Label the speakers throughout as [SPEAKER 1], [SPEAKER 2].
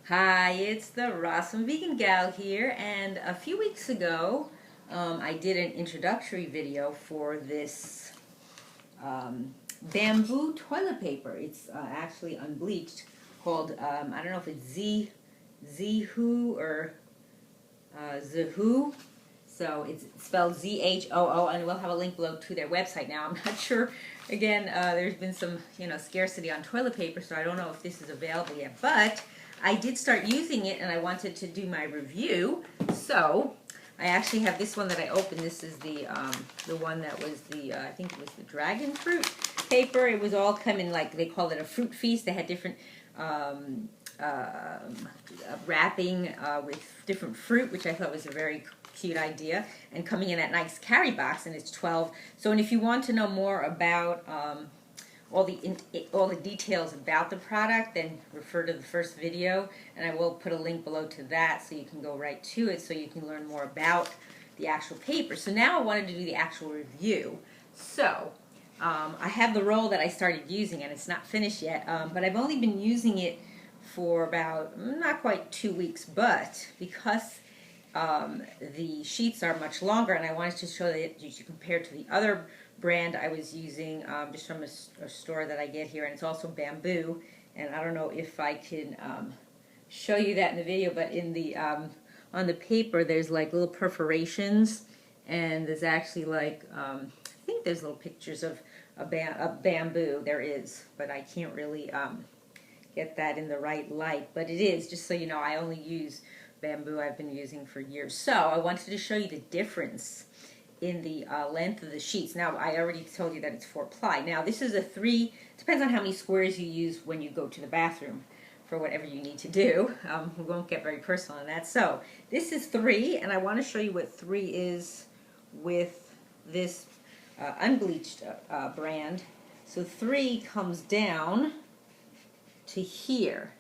[SPEAKER 1] Hi, it's the Rawesome Vegan Gal here, and a few weeks ago I did an introductory video for this bamboo toilet paper. It's actually unbleached, called, I don't know if it's Zhoo or Zhoo. So it's spelled Zhoo, and we'll have a link below to their website. Now, I'm not sure, again, there's been some, scarcity on toilet paper, so I don't know if this is available yet, but I did start using it, and I wanted to do my review. So I actually have this one that I opened. This is the one that was I think it was the dragon fruit paper. It was all coming, like, they called it a fruit feast. They had different wrapping with different fruit, which I thought was a very cute idea, and coming in that nice carry box, and it's 12. So, and if you want to know more about all the details about the product, then refer to the first video, and I will put a link below to that so you can go right to it, so you can learn more about the actual paper. So now I wanted to do the actual review. So I have the roll that I started using, and it's not finished yet, but I've only been using it for about not quite 2 weeks, but because the sheets are much longer, and I wanted to show that you should compare to the other brand I was using, just from a store that I get here, and it's also bamboo. And I don't know if I can show you that in the video, but in the on the paper there's like little perforations, and there's actually like I think there's little pictures of a bamboo. There is, but I can't really get that in the right light. But it is, just so you know, I only use bamboo I've been using for years. So I wanted to show you the difference in the length of the sheets. Now, I already told you that it's 4-ply. Now, this is a 3, depends on how many squares you use when you go to the bathroom for whatever you need to do. We won't get very personal on that. So, this is 3, and I want to show you what 3 is with this unbleached brand. So 3 comes down to here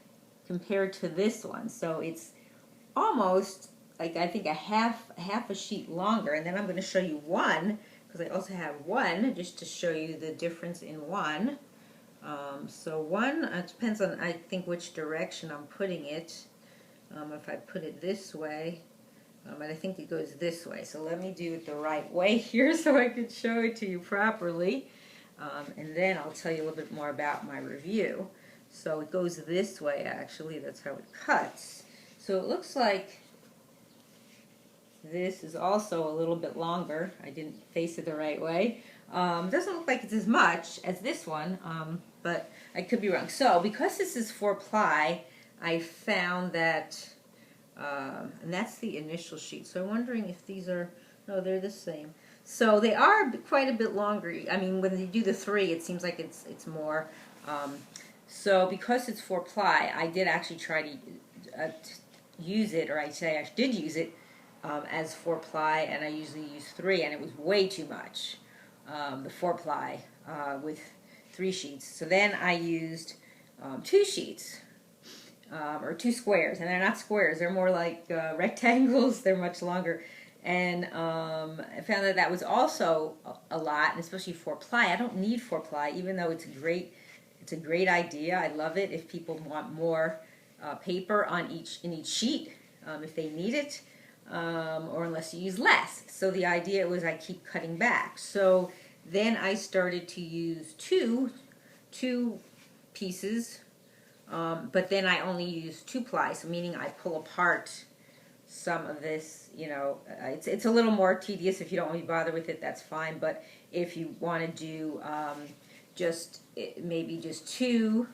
[SPEAKER 1] compared to this one. So it's almost, like, I think a half a sheet longer. And then I'm going to show you 1, because I also have 1, just to show you the difference in 1. So 1, it depends on, I think, which direction I'm putting it. If I put it this way, but I think it goes this way. So let me do it the right way here so I can show it to you properly. And then I'll tell you a little bit more about my review. So it goes this way, actually. That's how it cuts. So it looks like this is also a little bit longer. I didn't face it the right way. Doesn't look like it's as much as this one, but I could be wrong. So because this is 4-ply, I found that, and that's the initial sheet. So I'm wondering if these are, no, they're the same. So they are quite a bit longer. I mean, when you do the 3, it seems like it's more. So because it's 4-ply, I did actually try to use it, or I say I did use it as 4-ply, and I usually use 3, and it was way too much, the 4-ply with 3 sheets. So then I used 2 sheets, or 2 squares, and they're not squares, they're more like rectangles. They're much longer, and I found that that was also a lot, and especially 4-ply. I don't need 4-ply, even though it's a great idea. I love it if people want more paper on in each sheet, if they need it, or unless you use less. So the idea was I keep cutting back. So then I started to use two pieces, but then I only use 2-ply, so meaning I pull apart some of this. It's a little more tedious. If you don't want to bother with it, that's fine. But if you want to do maybe just 2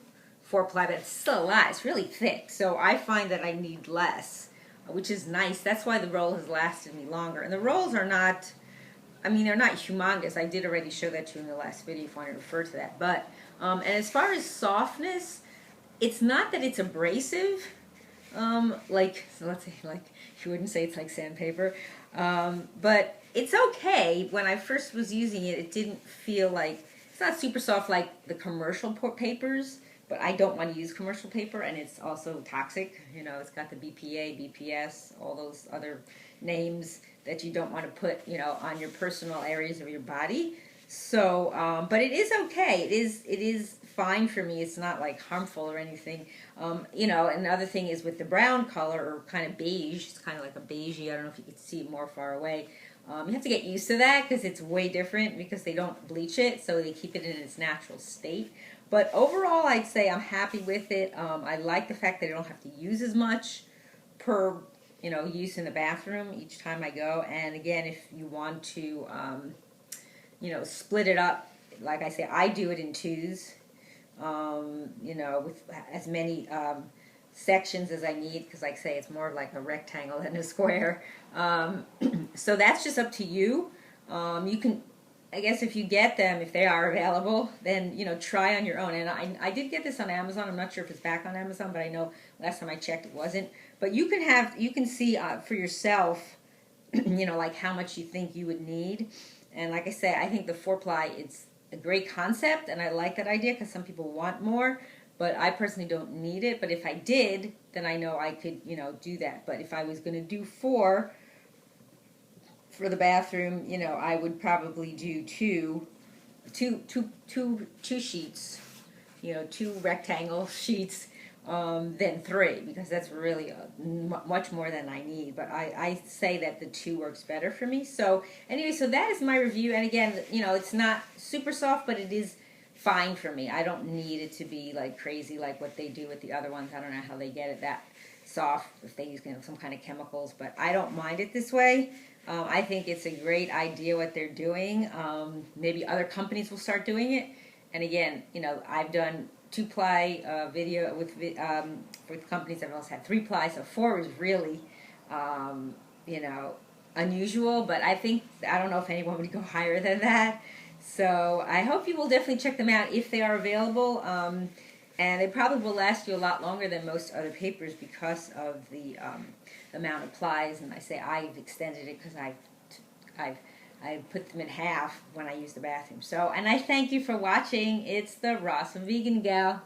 [SPEAKER 1] 4-ply, but it's still a lot. It's really thick, so I find that I need less, which is nice. That's why the roll has lasted me longer. And the rolls are not, I mean, they're not humongous. I did already show that to you in the last video if you want to refer to that. But and as far as softness, it's not that it's abrasive. Like, so let's say, like, you wouldn't say it's like sandpaper, but it's okay. When I first was using it, it didn't feel like, it's not super soft like the commercial papers, but I don't want to use commercial paper, and it's also toxic. It's got the BPA, BPS, all those other names that you don't want to put, on your personal areas of your body. So, but it is okay. It is fine for me. It's not like harmful or anything. You know, another thing is with the brown color, or kind of beige, it's kind of like a beigey. I don't know if you can see it more far away. You have to get used to that because it's way different because they don't bleach it, so they keep it in its natural state. But overall, I'd say I'm happy with it. I like the fact that I don't have to use as much per, you know, use in the bathroom each time I go. And again, if you want to, you know, split it up, like I say, I do it in twos, you know, with as many sections as I need, because like I say, it's more like a rectangle than a square. So that's just up to you. You can, I guess if you get them, if they are available, then, you know, try on your own. And I did get this on Amazon. I'm not sure if it's back on Amazon, but I know last time I checked it wasn't. But you can see for yourself, you know, like how much you think you would need. And like I say, I think the 4-ply, it's a great concept, and I like that idea because some people want more. But I personally don't need it. But if I did, then I know I could, you know, do that. But if I was going to do 4 for the bathroom, you know, I would probably do two sheets, you know, 2 rectangle sheets, than 3, because that's really much more than I need. But I say that the 2 works better for me. So anyway, so that is my review. And again, you know, it's not super soft, but it is fine for me. I don't need it to be like crazy like what they do with the other ones. I don't know how they get it that soft, if they use, you know, some kind of chemicals, but I don't mind it this way. I think it's a great idea what they're doing. Maybe other companies will start doing it. And again, you know, I've done 2-ply video with companies. I've also had 3-ply, so 4 is really, you know, unusual. But I don't know if anyone would go higher than that. So I hope you will definitely check them out if they are available. And they probably will last you a lot longer than most other papers because of the amount of plies. And I say I've extended it because I put them in half when I use the bathroom. So, and I thank you for watching. It's the Rawesome Vegan Gal.